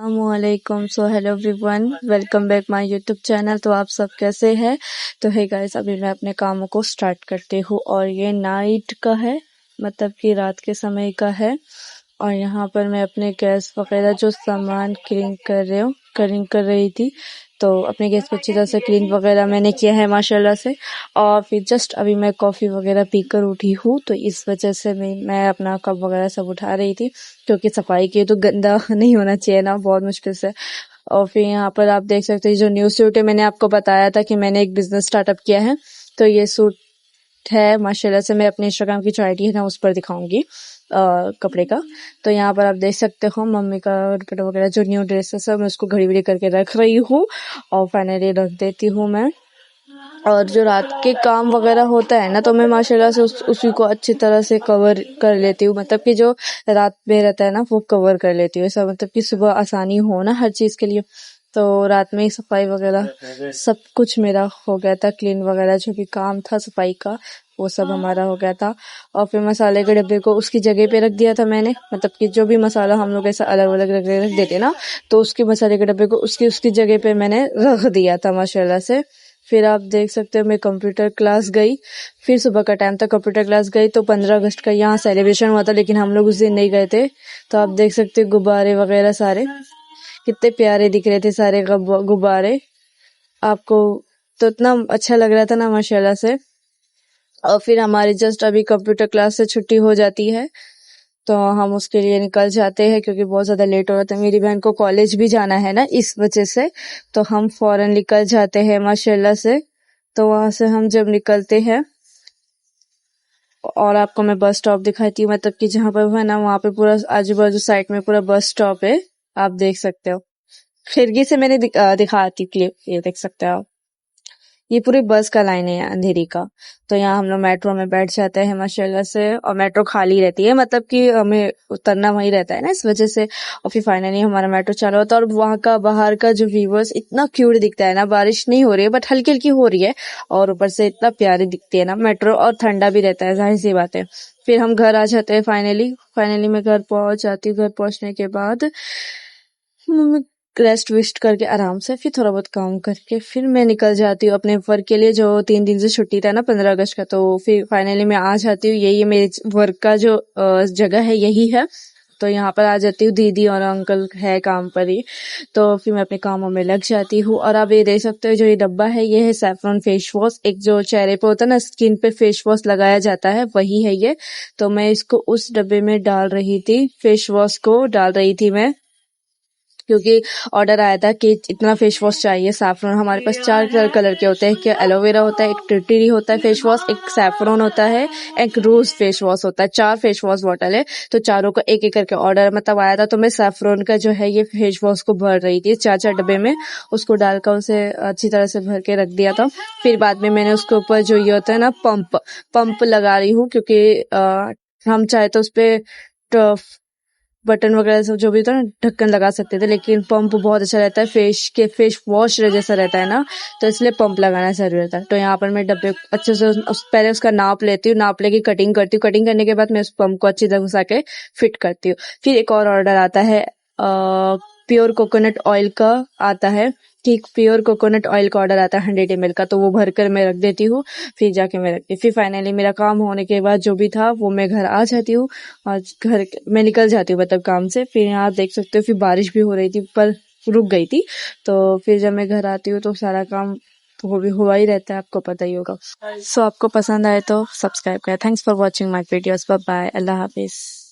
अस्सलामुअलैकुम। So hello everyone, welcome back my YouTube channel. तो आप सब कैसे हैं? तो हे गाइस, अभी मैं अपने कामों को स्टार्ट करती हूँ और ये नाइट का है, मतलब कि रात के समय का है। और यहाँ पर मैं अपने गैस वगैरह जो सामान क्लीन कर रही थी। तो अपने गैस को अच्छी तरह से क्लीन वगैरह मैंने किया है माशाल्लाह से। और फिर जस्ट अभी मैं कॉफ़ी वगैरह पीकर उठी हूँ, तो इस वजह से मैं अपना कप वगैरह सब उठा रही थी, क्योंकि सफाई की तो गंदा नहीं होना चाहिए ना, बहुत मुश्किल से। और फिर यहाँ पर आप देख सकते हैं जो न्यू सूट है, मैंने आपको बताया था कि मैंने एक बिजनेस स्टार्टअप किया है। तो ये सूट है माशाल्लाह से, मैं अपने इंस्टाग्राम की जो आईडी है ना उस पर दिखाऊंगी कपड़े का। तो यहाँ पर आप देख सकते हो मम्मी का दुपट्टा वगैरह जो न्यू ड्रेसेस है, मैं उसको घड़ी वड़ी करके रख रही हूँ और फाइनली रख देती हूँ मैं। और जो रात के काम वगैरह होता है ना, तो मैं माशाल्लाह से उसी को अच्छी तरह से कवर कर लेती हूँ, मतलब कि जो रात में रहता है ना वो कवर कर लेती हूँ, ऐसा मतलब कि सुबह आसानी हो ना हर चीज़ के लिए। तो रात में ही सफाई वगैरह सब कुछ मेरा हो गया था, क्लीन वगैरह जो भी काम था सफाई का वो सब हमारा हो गया था। और फिर मसाले के डब्बे को उसकी जगह पे रख दिया था मैंने, मतलब कि जो भी मसाला हम लोग ऐसा अलग अलग रख देते ना, तो उसके मसाले के डब्बे को उसकी जगह पे मैंने रख दिया था माशाल्लाह से। फिर आप देख सकते हो मैं कंप्यूटर क्लास गई, फिर सुबह का टाइम था, कंप्यूटर क्लास गई तो 15 अगस्त का यहाँ सेलिब्रेशन हुआ था, लेकिन हम लोग उस दिन नहीं गए थे। तो आप देख सकते हो गुब्बारे वगैरह सारे कितने प्यारे दिख रहे थे, सारे गुब्बारे आपको, तो इतना अच्छा लग रहा था ना माशाल्लाह से। और फिर हमारी जस्ट अभी कंप्यूटर क्लास से छुट्टी हो जाती है, तो हम उसके लिए निकल जाते हैं, क्योंकि बहुत ज़्यादा लेट हो रहा था। मेरी बहन को कॉलेज भी जाना है ना, इस वजह से तो हम फौरन निकल जाते हैं माशाल्लाह से। तो वहां से हम जब निकलते हैं, और आपको मैं बस स्टॉप दिखाती हूँ, मतलब कि जहाँ पर है ना वहाँ पे पूरा आजू बाजू साइड में पूरा बस स्टॉप है, आप देख सकते हो। खिड़की से मैंने दिखाती क्लिप, ये देख सकते हो आप, ये पूरी बस का लाइन है अंधेरी का। तो यहाँ हम लोग मेट्रो में बैठ जाते हैं माशाल्लाह से, और मेट्रो खाली रहती है, मतलब कि हमें उतरना वहीं रहता है ना, इस वजह से। और फिर फाइनली हमारा मेट्रो चालू होता है, और वहाँ का बाहर का जो व्यूवर्स इतना क्यूट दिखता है ना, बारिश नहीं हो रही है बट हल्की हल्की हो रही है, और ऊपर से इतना प्यारी दिखती है ना मेट्रो, और ठंडा भी रहता है, जाहिर सी बात है। फिर हम घर आ जाते हैं फाइनली मैं घर पहुंच जाती हूँ। घर पहुंचने के बाद मम्मी रेस्ट वेस्ट करके आराम से फिर थोड़ा बहुत काम करके फिर मैं निकल जाती हूँ अपने वर्क के लिए, जो 3 दिन से छुट्टी था ना 15 अगस्त का। तो फिर फाइनली मैं आ जाती हूँ, यही मेरे वर्क का जो जगह है यही है। तो यहाँ पर आ जाती हूँ, दीदी और अंकल है काम पर ही। तो फिर मैं अपने कामों में लग जाती हूँ। और आप ये देख सकते हो जो ये डब्बा है, ये है सैफरन फेस वॉश, एक जो चेहरे पे होता है ना, स्किन पे फेस वॉश लगाया जाता है, वही है ये। तो मैं इसको उस डब्बे में डाल रही थी, फेस वॉश को डाल रही थी मैं, क्योंकि ऑर्डर आया था कि इतना फेस वॉश चाहिए सैफरन। हमारे पास 4 कलर के होते हैं, कि एलोवेरा होता है, एक टिटरी होता है फेस वॉश, एक सैफरन होता है, एक रोज फेस वॉश होता है। 4 फेस वॉश बॉटल है, तो चारों का एक एक करके ऑर्डर मतलब आया था। तो मैं सैफरन का जो है ये फेस वॉश को भर रही थी 4 डब्बे में, उसको डालकर उसे अच्छी तरह से भर के रख दिया था। फिर बाद में मैंने उसके ऊपर जो ये होता है ना पंप लगा रही हूँ, क्योंकि हम चाहे तो उस पे बटन वगैरह सब जो भी होता है ना ढक्कन लगा सकते थे, लेकिन पंप बहुत अच्छा रहता है, फेस वॉश जैसा रहता है ना, तो इसलिए पंप लगाना जरूरी रहता है। तो यहाँ पर मैं डब्बे अच्छे से पहले उसका नाप लेती हूँ, नाप लेके कटिंग करती हूँ, कटिंग करने के बाद मैं उस पंप को अच्छी तरह घुसा के फिट करती हूँ। फिर एक और ऑर्डर आता है प्योर कोकोनट ऑयल का आता है, ठीक प्योर कोकोनट ऑयल का ऑर्डर आता है 100 ml का, तो वो भर कर मैं रख देती हूँ। फिर जाके मैं रखती हूँ। फिर फाइनली मेरा काम होने के बाद जो भी था वो मैं घर आ जाती हूँ, और घर मैं निकल जाती हूँ मतलब काम से। फिर यहाँ आप देख सकते हो फिर बारिश भी हो रही थी, पर रुक गई थी। तो फिर जब मैं घर आती हूँ तो सारा काम वो भी हुआ ही रहता है, आपको पता ही होगा। सो आपको पसंद आए तो सब्सक्राइब करें। Thanks for watching my videos. Bye bye, अल्लाह हाफिज।